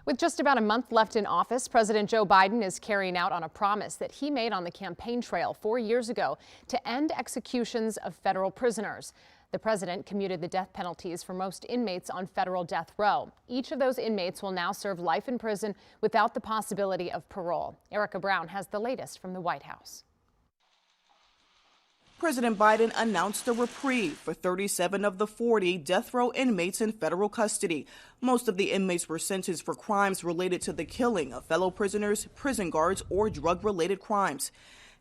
With just about a month left in office, President Joe Biden is carrying out on a promise that he made on the campaign trail 4 years ago to end executions of federal prisoners. The president commuted the death penalties for most inmates on federal death row. Each of those inmates will now serve life in prison without the possibility of parole. Erica Brown has the latest from the White House. President Biden announced a reprieve for 37 of the 40 death row inmates in federal custody. Most of the inmates were sentenced for crimes related to the killing of fellow prisoners, prison guards, or drug-related crimes.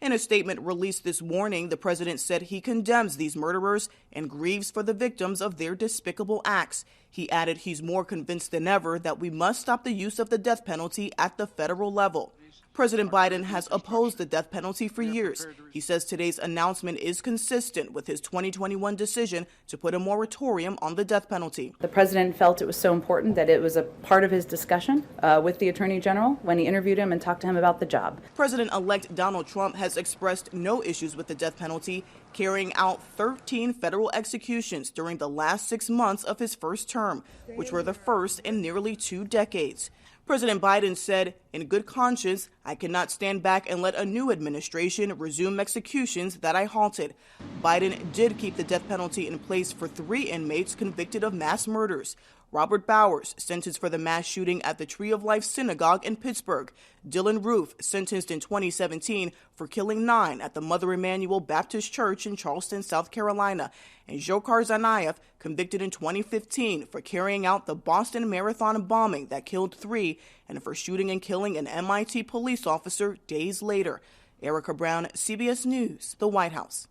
In a statement released this morning, the president said he condemns these murderers and grieves for the victims of their despicable acts. He added he's more convinced than ever that we must stop the use of the death penalty at the federal level. President Biden has opposed the death penalty for years. He says today's announcement is consistent with his 2021 decision to put a moratorium on the death penalty. The president felt it was so important that it was a part of his discussion with the Attorney General when he interviewed him and talked to him about the job. President-elect Donald Trump has expressed no issues with the death penalty, carrying out 13 federal executions during the last 6 months of his first term, which were the first in nearly 2 decades. President Biden said, "In good conscience, I cannot stand back and let a new administration resume executions that I halted." Biden did keep the death penalty in place for 3 inmates convicted of mass murders. Robert Bowers, sentenced for the mass shooting at the Tree of Life Synagogue in Pittsburgh. Dylan Roof, sentenced in 2017 for killing 9 at the Mother Emanuel Baptist Church in Charleston, South Carolina. And Dzhokhar Tsarnaev, convicted in 2015 for carrying out the Boston Marathon bombing that killed 3 and for shooting and killing an MIT police officer days later. Erica Brown, CBS News, the White House.